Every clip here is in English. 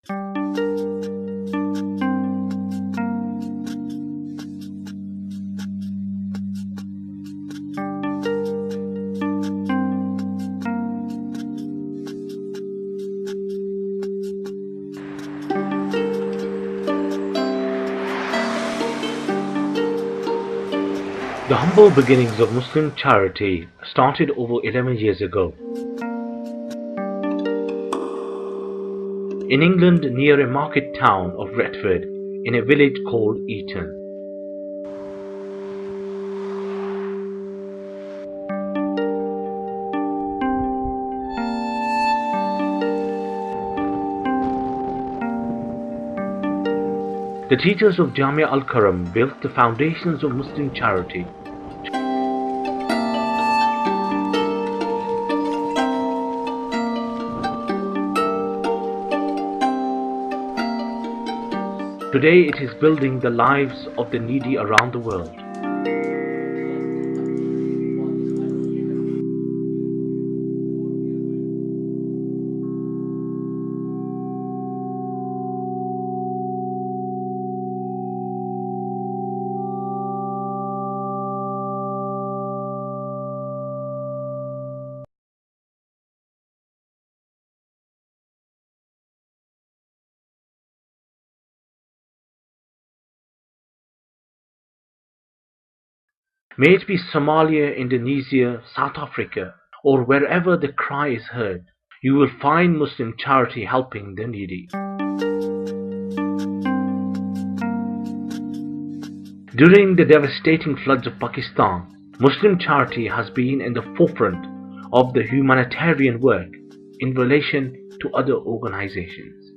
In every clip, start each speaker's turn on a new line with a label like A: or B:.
A: The humble beginnings of Muslim charity started over 11 years ago. In England, near a market town of Retford, in a village called Eton. The teachers of Jamia Al-Karam built the foundations of Muslim charity. Today it is building the lives of the needy around the world. May it be Somalia, Indonesia, South Africa, or wherever the cry is heard, you will find Muslim charity helping the needy. During the devastating floods of Pakistan, Muslim charity has been in the forefront of the humanitarian work in relation to other organizations.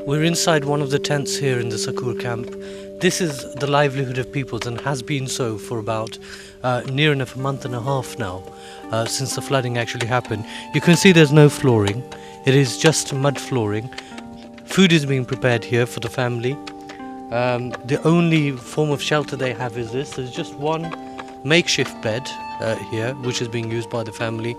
B: We're inside one of the tents here in the Sakur camp. This is the livelihood of peoples and has been so for about near enough a month and a half now, since the flooding actually happened. You can see there's no flooring. It is just mud flooring. Food is being prepared here for the family. The only form of shelter they have is this. There's just one makeshift bed here, which is being used by the family.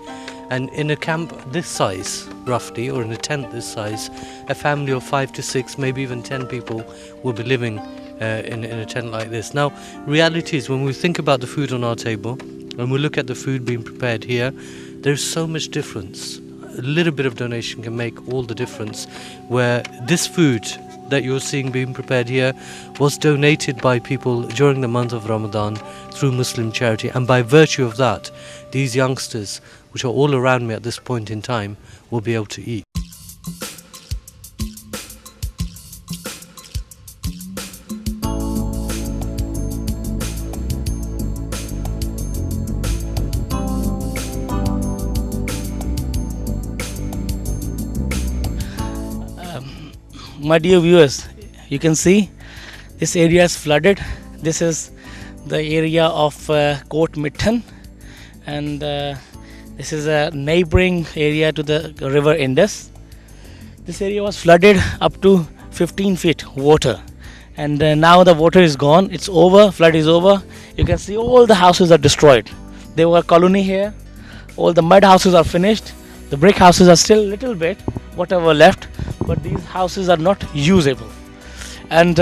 B: And in a camp this size, roughly, or in a tent this size, a family of 5 to 6, maybe even 10 people will be living in a tent like this. Now, reality is, when we think about the food on our table, when we look at the food being prepared here, there's so much difference. A little bit of donation can make all the difference, where this food that you're seeing being prepared here was donated by people during the month of Ramadan through Muslim charity, and by virtue of that, these youngsters, which are all around me at this point in time, will be able to eat.
C: My dear viewers, you can see this area is flooded. This is the area of Kot Mittan, and this is a neighboring area to the river Indus. This area was flooded up to 15 feet water, and now the water is gone. It's over, flood is over. You can see all the houses are destroyed. There were a colony here. All the mud houses are finished. The brick houses are still a little bit, whatever left, but these houses are not usable. And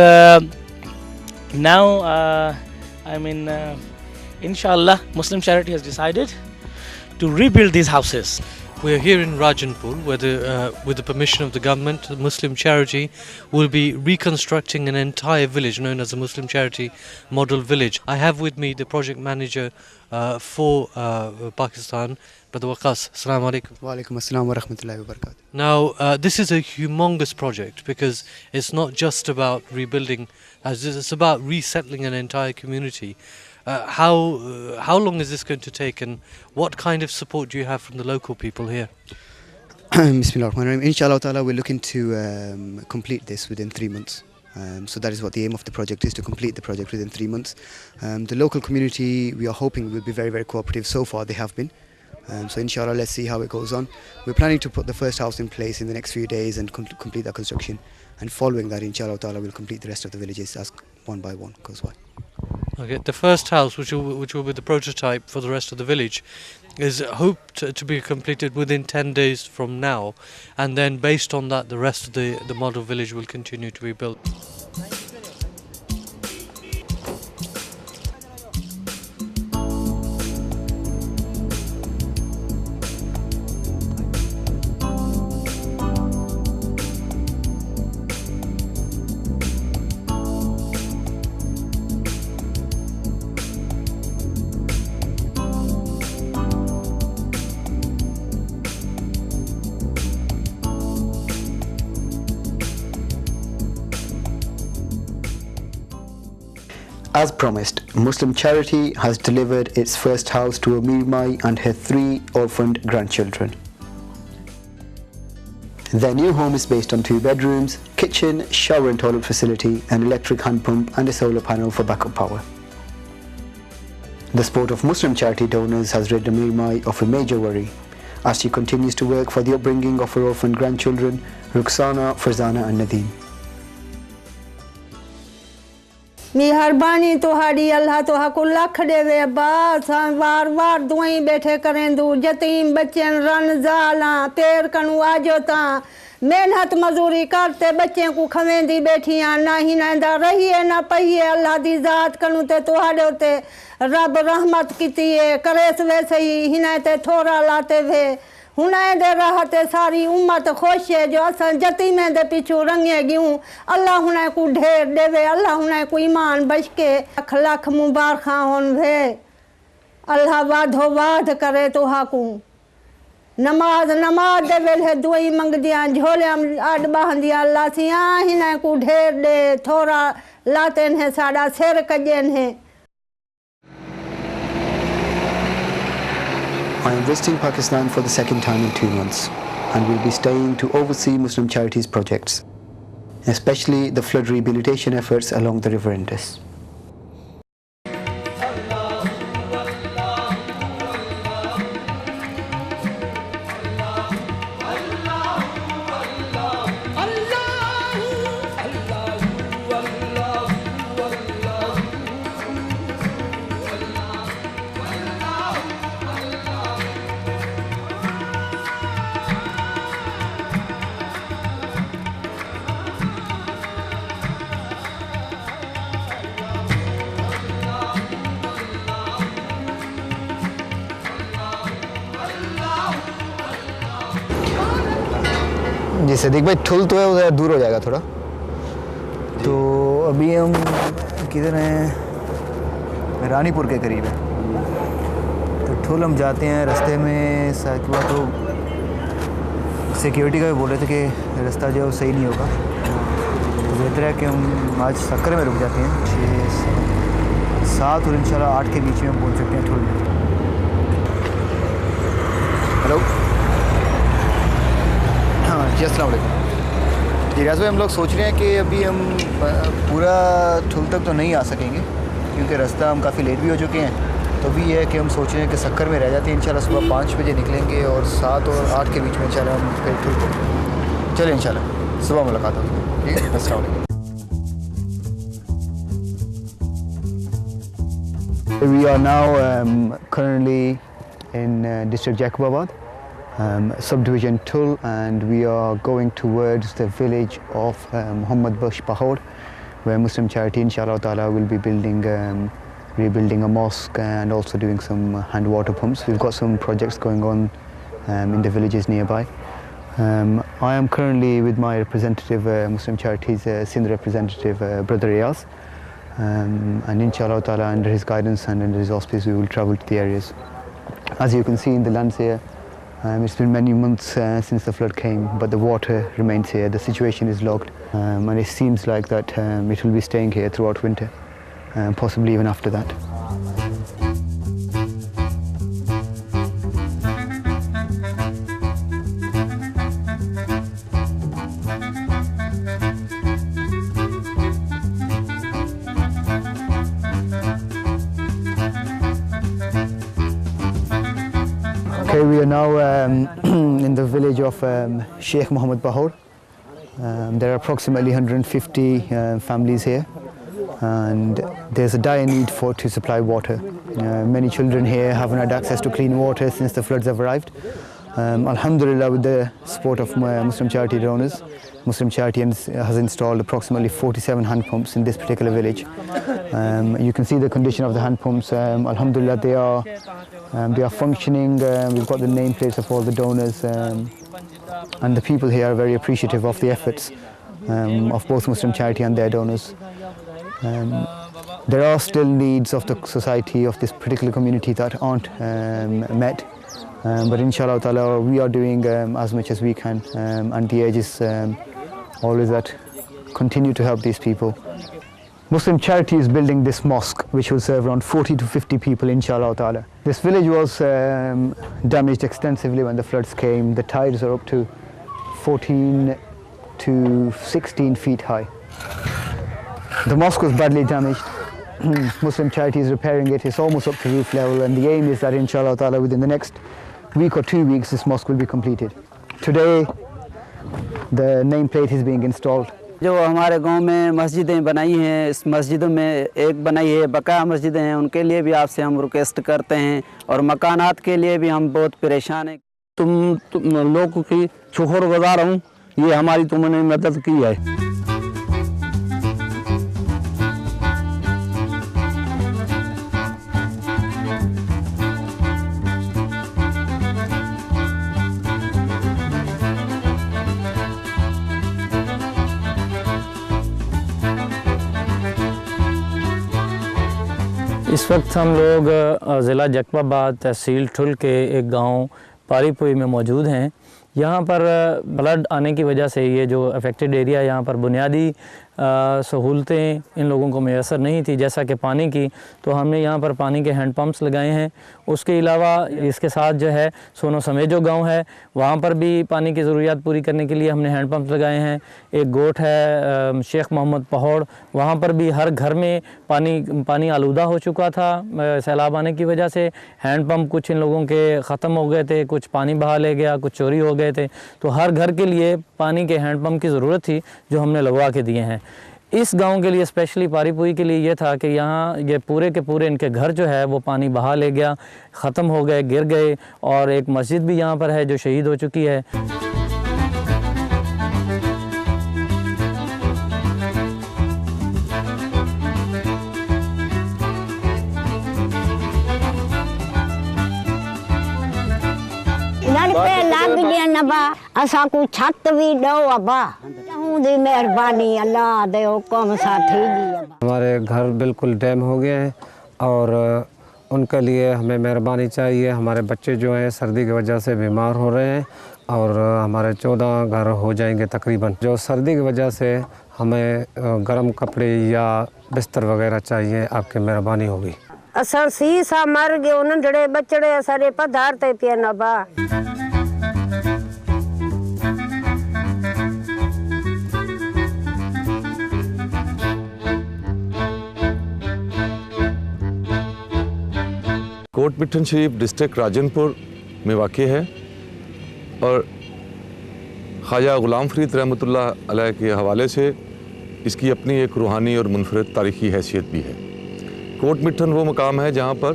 C: now, inshallah, Muslim Charity has decided to rebuild these houses.
B: We're here in Rajanpur, where with the permission of the government, the Muslim Charity will be reconstructing an entire village known as the Muslim Charity Model Village. I have with me the project manager for Pakistan, Brother Waqas. Assalamu alaikum.
D: Wa alaikum assalam wa rahmatullahi wa barakatuh.
B: Now, this is a humongous project, because it's not just about rebuilding, it's about resettling an entire community. How long is this going to take, and what kind of support do you have from the local people here?
D: Bismillah ar-Rahman ar-Rahim. Inshallah ta'ala, we're looking to complete this within 3 months. So that is what the aim of the project is, to complete the project within 3 months. The local community, we are hoping, will be very, very cooperative. So far they have been. So inshallah, let's see how it goes on. We're planning to put the first house in place in the next few days and complete that construction. And following that, inshallah ta'ala, we'll complete the rest of the villages as one by one goes by.
B: Okay, the first house, which will be the prototype for the rest of the village, is hoped to be completed within 10 days from now, and then based on that, the rest of the model village will continue to be built.
D: As promised, Muslim Charity has delivered its first house to Amir Mai and her 3 orphaned grandchildren. Their new home is based on 2 bedrooms, kitchen, shower and toilet facility, an electric hand pump and a solar panel for backup power. The support of Muslim Charity donors has rid Amir Mai of a major worry as she continues to work for the upbringing of her orphaned grandchildren, Ruxana, Farzana and Nadeem.
E: मेहरबानी तुहाड़ी अल्लाह तुहा को लख देवे अब्बास बार बार दुआई बैठे करें दू यतीम Bachchan run जाला पेड़ कनु आजो ता मेहनत मजूरी करते बच्चे को खवेंदी बैठियां ना ही ना रहिए ना पहिए अल्लाह दी जात कनु ते तुहाड़े उते रब रहमत कीती है करेस वैसे ही हिना ते थोड़ा लाते वे हुने दे रहते सारी उम्मत खुश है जो अस यतीमें दे पिछू रंगे गियूं अल्लाह हुने को ढेर देवे अल्लाह हुने को ईमान बच के लख लख मुबारका होन वे अल्लाह वाधो वाध करे तुहा को नमाज दे वेले दुआई मंग दियां झोले आड बहंदियां अल्लाह सियां हिने को ढेर दे थोड़ा लाते ने साडा सिर कजन है
D: I am visiting Pakistan for the second time in 2 months and will be staying to oversee Muslim Charities projects, especially the flood rehabilitation efforts along the river Indus. जी सदीक भाई ठुल तो है उधर दूर हो जाएगा थोड़ा तो अभी हम किधर हैं रानीपुर के करीब है तो ठुल हम जाते हैं रास्ते में साकिबा तो सिक्योरिटी का भी बोल रहे थे कि रास्ता जो है सही नहीं होगा तो बेहतर है कि हम आज सक्कर में रुक जाते हैं 6, 7 और इंशाल्लाह 8 के बीच में हम पहुँच सकते हैं ठुल में। हेलो जी अस्सलाम वालेकुम जी रियाज़ भाई हम लोग सोच रहे हैं कि अभी हम पूरा ठुल तक तो नहीं आ सकेंगे क्योंकि रास्ता हम काफ़ी लेट भी हो चुके हैं तो अभी ये है कि हम सोच रहे हैं कि सक्कर में रह जाते हैं इंशाल्लाह सुबह 5 बजे निकलेंगे और 7 और 8 के बीच में इंशाल्लाह हम फिर ठुल को चलें इंशाल्लाह सुबह मुलाकात होगी ठीक है अस्सलाम वालेकुम। We are now currently in district Jacobabad. Subdivision Tul, and we are going towards the village of Muhammad Bush Pahod, where Muslim Charity inshallah ta'ala will be rebuilding a mosque and also doing some hand water pumps. We've got some projects going on in the villages nearby. I am currently with my representative, Muslim Charities Sindh representative, Brother Riaz, and inshallah ta'ala under his guidance and under his auspice we will travel to the areas. As you can see in the lands here, it's been many months since the flood came, but the water remains here. The situation is locked, and it seems like that it will be staying here throughout winter, possibly even after that. Okay, we are now in the village of Sheikh Mohammed Bahor. There are approximately 150 families here, and there's a dire need to supply water. Many children here haven't had access to clean water since the floods have arrived. Alhamdulillah, with the support of Muslim charity donors, Muslim Charity has installed approximately 47 hand pumps in this particular village. You can see the condition of the hand pumps. Alhamdulillah, they are functioning. We've got the nameplates of all the donors, and the people here are very appreciative of the efforts of both Muslim Charity and their donors. There are still needs of the society of this particular community that aren't met. But inshallah ta'ala, we are doing as much as we can, and the urge is always that continue to help these people. Muslim Charity is building this mosque which will serve around 40 to 50 people, inshallah ta'ala. This village was damaged extensively when the floods came. The tides are up to 14 to 16 feet high. The mosque was badly damaged. Muslim Charity is repairing it. It's almost up to roof level, and the aim is that inshallah ta'ala within the next week or 2 weeks this mosque will be completed. Today the nameplate is being installed.
F: जो हमारे गांव में मस्जिदें बनाई हैं, इस मस्जिदों में एक बनाई है बकाया मस्जिदें हैं, उनके लिए भी आपसे हम रिक्वेस्ट करते हैं, और मकानात के लिए भी हम बहुत परेशान हैं। तुम लोगों की शुक्रगुजार हूँ, ये हमारी तुमने मदद की है।
C: इस वक्त हम लोग ज़िला जैकबाबाद तहसील ठुल के एक गांव पारीपुई में मौजूद हैं। यहाँ पर फ्लड आने की वजह से ये जो अफेक्टेड एरिया, यहाँ पर बुनियादी सहूलतें इन लोगों को मैसर नहीं थी, जैसा कि पानी की, तो हमने यहाँ पर पानी के हैंड पंप्स लगाए हैं। उसके अलावा इसके साथ जो है सोनो समेजो गांव है, वहाँ पर भी पानी की ज़रूरियात पूरी करने के लिए हमने हैंड पंप्स लगाए हैं। एक गोट है शेख मोहम्मद पहाड़, वहाँ पर भी हर घर में पानी आलूदा हो चुका था सैलाब आने की वजह से। हैंड पंप कुछ इन लोगों के ख़त्म हो गए थे, कुछ पानी बहा ले गया, कुछ चोरी हो गए थे, तो हर घर के लिए पानी के हैंड पंप की ज़रूरत थी जो हमने लगवा के दिए हैं। इस गांव के लिए स्पेशली पारीपुई के लिए ये था कि यहाँ ये पूरे के पूरे इनके घर जो है वो पानी बहा ले गया, ख़त्म हो गए, गिर गए, और एक मस्जिद भी यहाँ पर है जो शहीद हो चुकी है।
G: लग गया नबा असा को छत भी दो अबा दी मेहरबानी अल्लाह दे हुक्म साथी दी।
H: हमारे घर बिल्कुल डैम हो गए हैं और उनके लिए हमें मेहरबानी चाहिए। हमारे बच्चे जो हैं सर्दी की वजह से बीमार हो रहे हैं और हमारे 14 घर हो जाएंगे तकरीबन। जो सर्दी की वजह से हमें गर्म कपड़े या बिस्तर वगैरह चाहिए, आपकी मेहरबानी होगी।
G: असा सीसा मर गए उन जड़े बचड़े असरे पधारते पे नबा।
I: कोट मिठन शरीफ डिस्ट्रिक्ट राजनपुर में वाक़ है और ख्वाजा ग़ुलाम फ़रीद रहमतुल्लाह अलैह के हवाले से इसकी अपनी एक रूहानी और मुनफरद तारीख़ी हैसियत भी है। कोट मिठन वो मकाम है जहाँ पर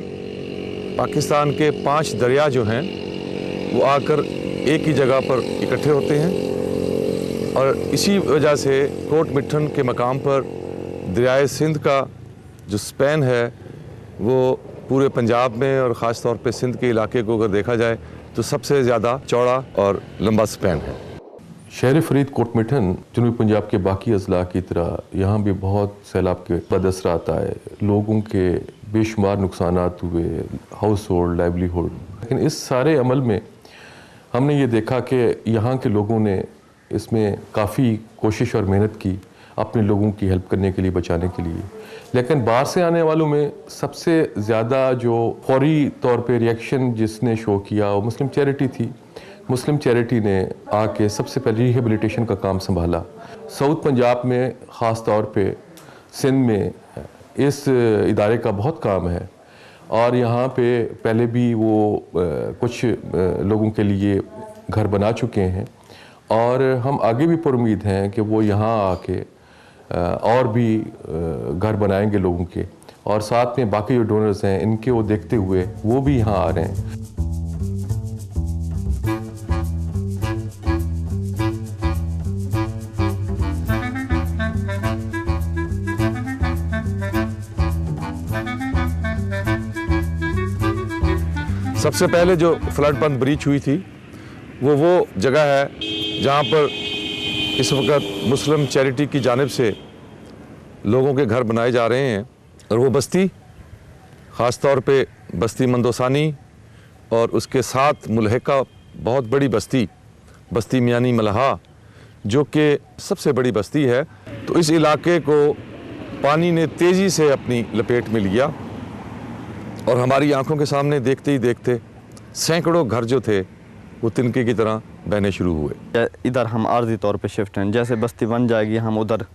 I: पाकिस्तान के 5 दरिया जो हैं वो आकर एक ही जगह पर इकट्ठे होते हैं, और इसी वजह से कोट मिठन के मकाम पर दरियाए सिंध का जो स्पैन है वो पूरे पंजाब में और ख़ास तौर पे सिंध के इलाके को अगर देखा जाए तो सबसे ज़्यादा चौड़ा और लंबा स्पैन है।
J: शहर फरीद कोट मिठन जनूबी पंजाब के बाकी अजला की तरह यहाँ भी बहुत सैलाब के बदअसरात आए, लोगों के बेशुमार नुकसानात हुए, हाउस होल्ड, लाइवलीहुड। लेकिन इस सारे अमल में हमने ये देखा कि यहाँ के लोगों ने इसमें काफ़ी कोशिश और मेहनत की अपने लोगों की हेल्प करने के लिए, बचाने के लिए। लेकिन बाहर से आने वालों में सबसे ज़्यादा जो फौरी तौर पे रिएक्शन जिसने शो किया वो मुस्लिम चैरिटी थी। मुस्लिम चैरिटी ने आके सबसे पहले रिहेबिलिटेशन का काम संभाला। साउथ पंजाब में ख़ास तौर पे सिंध में इस इदारे का बहुत काम है और यहाँ पे पहले भी वो कुछ लोगों के लिए घर बना चुके हैं और हम आगे भी पुरुम्मीद हैं कि वो यहाँ आके और भी घर बनाएंगे लोगों के, और साथ में बाकी जो डोनर्स हैं इनके वो देखते हुए वो भी यहाँ आ रहे हैं।
I: सबसे पहले जो फ्लड बंद ब्रीच हुई थी वो जगह है जहाँ पर इस वक्त मुस्लिम चैरिटी की जानिब से लोगों के घर बनाए जा रहे हैं, और वो बस्ती ख़ास तौर पे बस्ती मंदोसानी और उसके साथ मुल्हिका बहुत बड़ी बस्ती मियानी मलहा, जो कि सबसे बड़ी बस्ती है। तो इस इलाके को पानी ने तेज़ी से अपनी लपेट में लिया और हमारी आंखों के सामने देखते ही देखते सैकड़ों घर जो थे वो तिनके की तरह बहने शुरू हुए।
K: इधर हम आर्जी तौर पे शिफ्ट हैं, जैसे बस्ती बन जाएगी हम उधर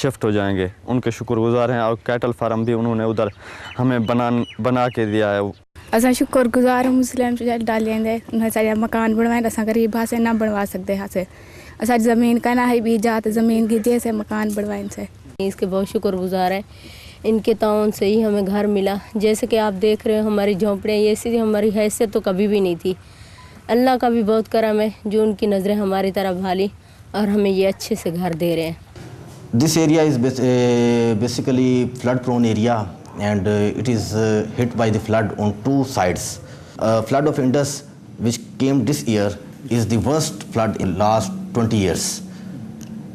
K: शिफ्ट हो जाएंगे। उनके शुक्रगुजार हैं, और कैटल फार्म भी उन्होंने उधर हमें बना के दिया है।
L: असा शुक्रगुजार मुस्लिम डालेंगे उन्हें सारे मकान बनवाए, असा गरीब से ना बनवा सकते यहाँ से, असा ज़मीन का ना है भी जात ज़मीन की जैसे मकान बनवाए से।
M: इसके बहुत शुक्रगुजार है, इनके ताउन से ही हमें घर मिला। जैसे कि आप देख रहे हो हमारी झोंपड़ियाँ, ऐसी हमारी हैसियत तो कभी भी नहीं थी। अल्लाह का भी बहुत करम है जो उनकी नज़रें हमारी तरफ भाली और हमें ये अच्छे से घर दे रहे हैं।
N: This area is basically flood prone area and it is hit by the flood on two sides. Flood of Indus which came this year is the worst flood in last 20 years.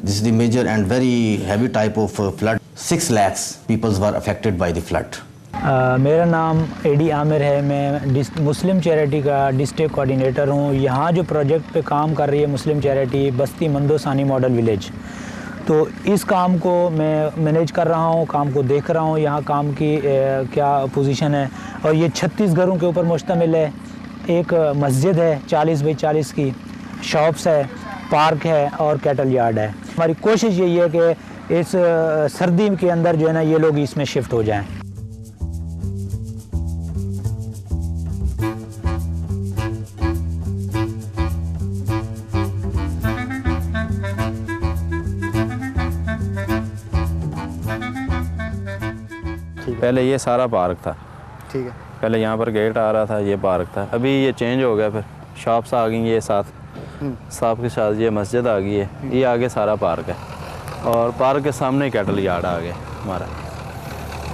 N: This is the major and very heavy type of flood. 6 lakhs people were affected by the flood.
O: मेरा नाम AD Aamir है, मैं मुस्लिम charity का district coordinator हूँ। यहाँ जो project पे काम कर रही है मुस्लिम चैरिटी बस्ती मंदोसानी मॉडल विलेज, तो इस काम को मैं मैनेज कर रहा हूँ, काम को देख रहा हूँ, यहाँ काम की क्या पोजीशन है। और ये 36 घरों के ऊपर मुश्तमिल है। एक मस्जिद है 40 बाई 40 की, शॉप्स है, पार्क है और कैटल यार्ड है। हमारी कोशिश यही है कि इस सर्दी के अंदर जो है ना ये लोग इसमें शिफ्ट हो जाएं।
K: पहले ये सारा पार्क था,
D: ठीक है,
K: पहले यहाँ पर गेट आ रहा था, ये पार्क था। अभी ये चेंज हो गया, फिर शॉप्स आ गई, ये साथ के साथ ये मस्जिद आ गई है, ये आगे सारा पार्क है और पार्क के सामने कैटल यार्ड आ गया हमारा।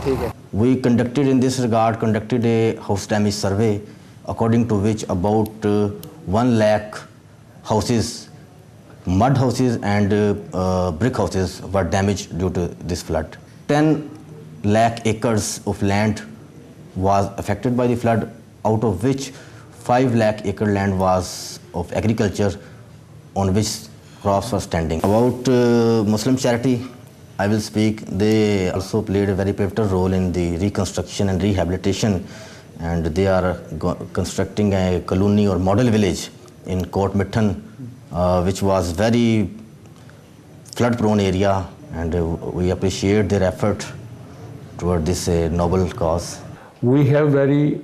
N: ठीक है। We conducted in this regard a house damage survey according to which about 1 lakh houses, mud houses and brick houses were damaged due to this flood. 10 lakh acres of land was affected by the flood, out of which 5 lakh acre land was of agriculture on which crops were standing. About Muslim charity, I will speak. They also played a very pivotal role in the reconstruction and rehabilitation, and they are constructing a colony or model village in Kot Mittan, which was very flood prone area, and we appreciate their effort toward this noble cause.
P: We have very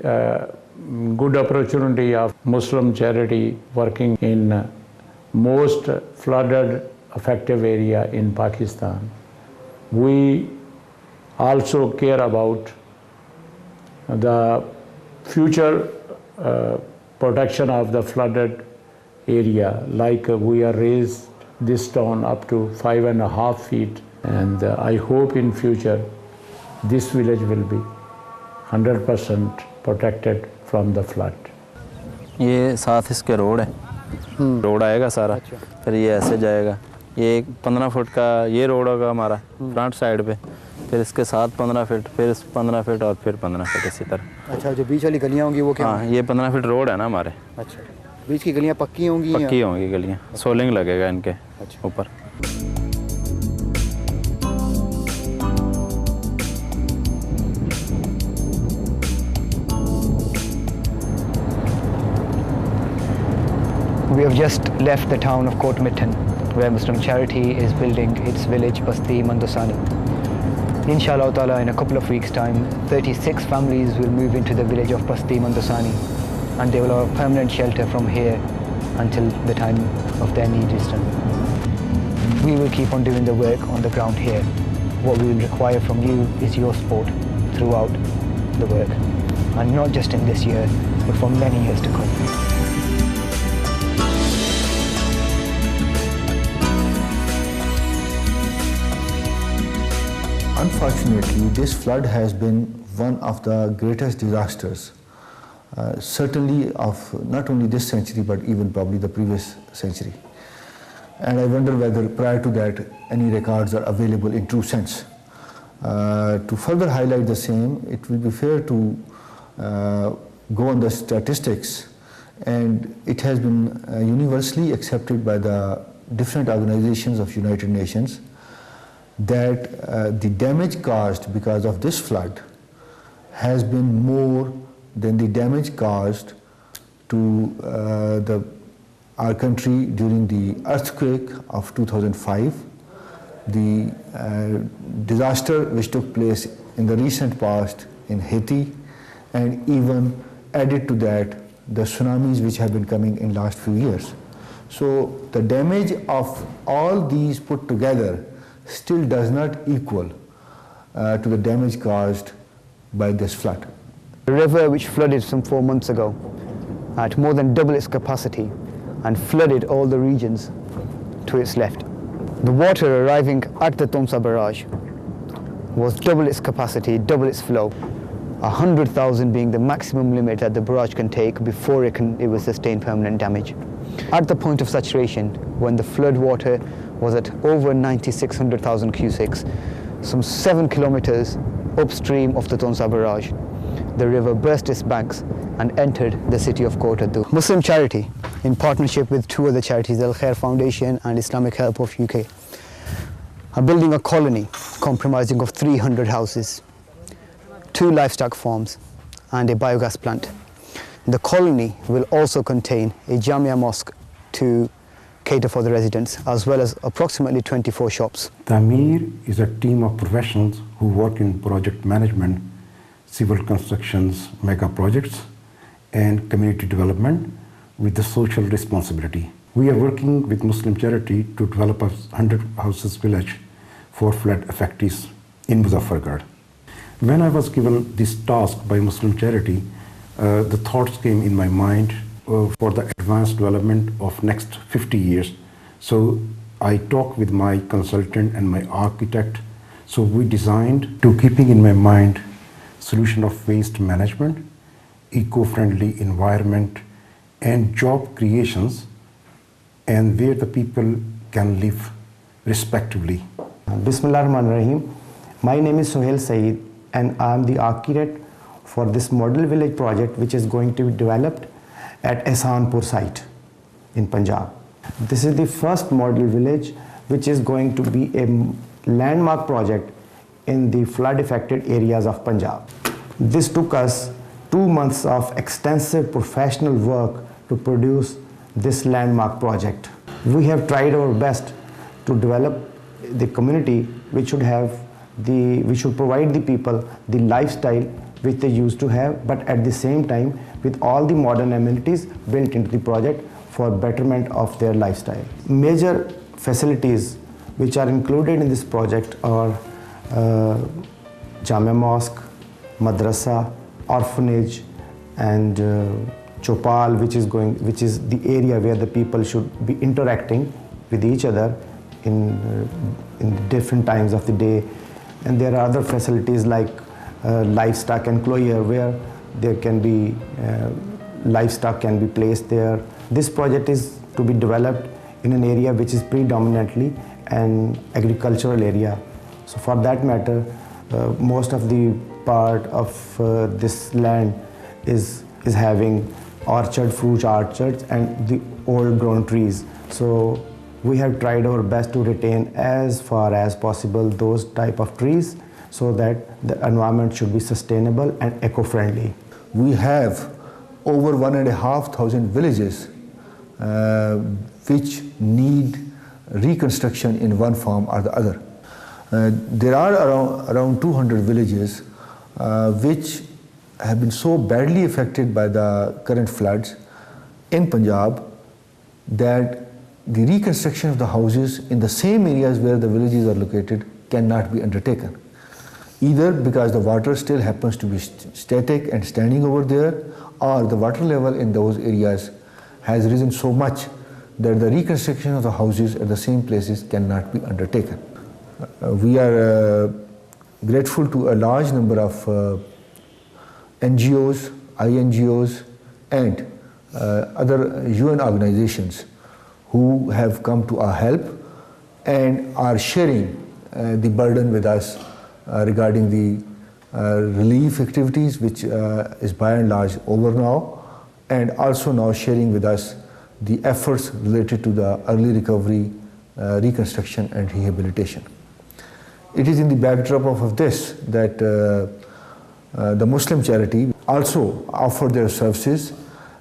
P: good opportunity of Muslim charity working in most flooded affected area in Pakistan. We also care about the future protection of the flooded area, like we are raised this stone up to 5.5 feet, and I hope in future this village will be 100% protected from the flood.
K: ये साथ इसके road है, road आएगा सारा, फिर ये ऐसे जाएगा। ये 15 फुट का ये रोड होगा हमारा फ्रंट साइड पे, फिर इसके साथ 15 फीट, फिर 15 फीट और फिर 15 फीट इसी तरह।
D: अच्छा, जो बीच वाली गलियाँ होंगी वो क्या?
K: हाँ, ये 15 फीट रोड है ना हमारे।
D: अच्छा, बीच की गलियाँ पक्की होंगी?
K: पक्की होंगी गलियाँ, सोलिंग लगेगा इनके ऊपर।
D: We have just left the town of Kot Mittan, where Muslim Charity is building its village Basti Mandosani. Inshallah ta'ala, in a couple of weeks' time, 36 families will move into the village of Basti Mandosani, and they will have permanent shelter from here until the time of their need is done. We will keep on doing the work on the ground here. What we will require from you is your support throughout the work, and not just in this year, but for many years to come.
Q: Unfortunately, this flood has been one of the greatest disasters, certainly of not only this century, but even probably the previous century. And I wonder whether prior to that, any records are available in true sense. To further highlight the same, it will be fair to go on the statistics, and it has been universally accepted by the different organizations of United Nations that the damage caused because of this flood has been more than the damage caused to our country during the earthquake of 2005, the disaster which took place in the recent past in Haiti, and even added to that the tsunamis which have been coming in last few years. So the damage of all these put together still does not equal to the damage caused by this flood.
D: The river, which flooded some 4 months ago at more than double its capacity and flooded all the regions to its left. The water arriving at the Tonsa barrage was double its capacity, double its flow, 100,000 being the maximum limit that the barrage can take before it will sustain permanent damage. At the point of saturation, when the flood water was at over 96,000 cusecs, some 7 kilometers upstream of the Tonsa barrage, the river burst its banks and entered the city of Kotaddu. Muslim Charity, in partnership with two other charities, Al Khair Foundation and Islamic Help of UK, are building a colony comprising of 300 houses, 2 livestock farms and a biogas plant. The colony will also contain a Jamia mosque to cater for the residents, as well as approximately 24 shops.
R: Tamir is a team of professionals who work in project management, civil constructions, mega projects, and community development with the social responsibility. We are working with Muslim Charity to develop a 100 houses village for flood affectees in Muzaffargarh. When I was given this task by Muslim Charity, the thoughts came in my mind for the advanced development of next 50 years. So I talked with my consultant and my architect. So we designed, to keeping in my mind, solution of waste management, eco-friendly environment, and job creations, and where the people can live respectively.
S: Bismillahirrahmanirrahim. My name is Sohail Saeed, and I am the architect for this model village project, which is going to be developed at Ehsanpur site in Punjab. This is the first model village which is going to be a landmark project in the flood affected areas of Punjab. This took us 2 months of extensive professional work to produce this landmark project. We have tried our best to develop the community which should provide the people the lifestyle which they used to have, but at the same time with all the modern amenities built into the project for betterment of their lifestyle. Major facilities which are included in this project are Jamia Mosque, Madrasa, orphanage, and Chopal, which is the area where the people should be interacting with each other in different times of the day. And there are other facilities like livestock enclosure where there can be livestock can be placed there. This project is to be developed in an area which is predominantly an agricultural area. So for that matter, most of the part of this land is having fruit orchards and the old grown trees. So we have tried our best to retain as far as possible those type of trees so that the environment should be sustainable and eco-friendly.
Q: We have over 1,500 villages which need reconstruction in one form or the other. There are around 200 villages which have been so badly affected by the current floods in Punjab that the reconstruction of the houses in the same areas where the villages are located cannot be undertaken. Either because the water still happens to be static and standing over there, or the water level in those areas has risen so much that the reconstruction of the houses at the same places cannot be undertaken. We are grateful to a large number of NGOs, INGOs and other UN organizations who have come to our help and are sharing the burden with us regarding the relief activities, which is by and large over now, and also now sharing with us the efforts related to the early recovery, reconstruction and rehabilitation. It is in the backdrop of this that the Muslim charity also offer their services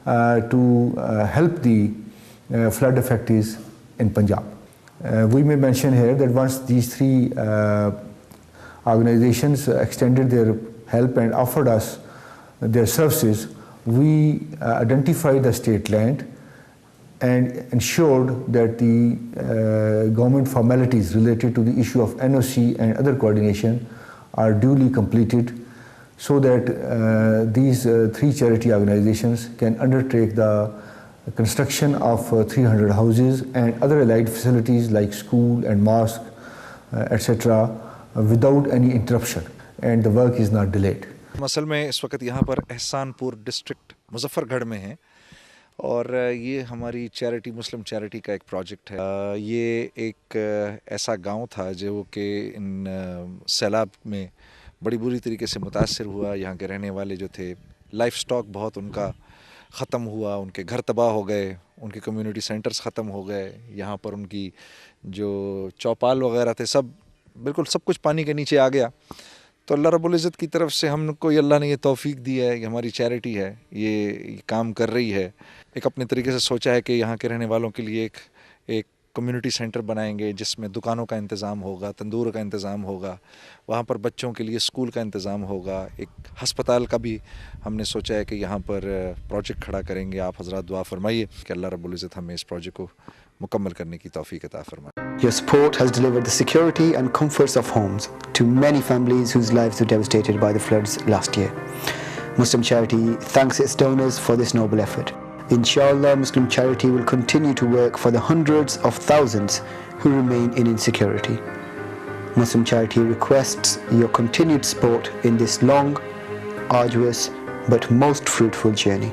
Q: to help the flood affectees in Punjab. We may mention here that once these three organizations extended their help and offered us their services, we identified the state land and ensured that the government formalities related to the issue of NOC and other coordination are duly completed, so that these three charity organizations can undertake the construction of 300 houses and other allied facilities like school and mosque, etc. without any interruption, and the work is not delayed.
T: असल में इस वक्त यहाँ पर एहसानपुर district Muzaffargarh में है और ये हमारी चैरिटी मुस्लिम चैरिटी का एक प्रोजेक्ट है। ये एक ऐसा गांव था जो कि इन सैलाब में बड़ी बुरी तरीके से मुतासर हुआ। यहाँ के रहने वाले जो थे, लाइफ स्टॉक बहुत उनका ख़त्म हुआ, उनके घर तबाह हो गए, उनके कम्युनिटी सेंटर्स ख़त्म हो गए। यहाँ पर उनकी जो चौपाल वगैरह थे सब बिल्कुल सब कुछ पानी के नीचे आ गया। तो अल्लाह रब्बुल इज़्ज़त की तरफ से हमको अल्लाह ने ये तौफीक दी है, ये हमारी चैरिटी है, ये काम कर रही है। एक अपने तरीके से सोचा है कि यहाँ के रहने वालों के लिए एक कम्युनिटी सेंटर बनाएंगे जिसमें दुकानों का इंतज़ाम होगा, तंदूर का इंतज़ाम होगा, वहाँ पर बच्चों के लिए स्कूल का इंतज़ाम होगा, एक हस्पताल का भी हमने सोचा है कि यहाँ पर प्रोजेक्ट खड़ा करेंगे। आप हज़रात दुआ फरमाइए कि अल्लाह रब्बुल इज़्ज़त हमें इस प्रोजेक्ट को मुकम्मल करने की तौफीक अता फरमाए।
U: Your support has delivered the security and comforts of homes to many families whose lives were devastated by the floods last year. Muslim Charity thanks its donors for this noble effort. Inshallah, Muslim Charity will continue to work for the hundreds of thousands who remain in insecurity. Muslim Charity requests your continued support in this long, arduous, but most fruitful journey.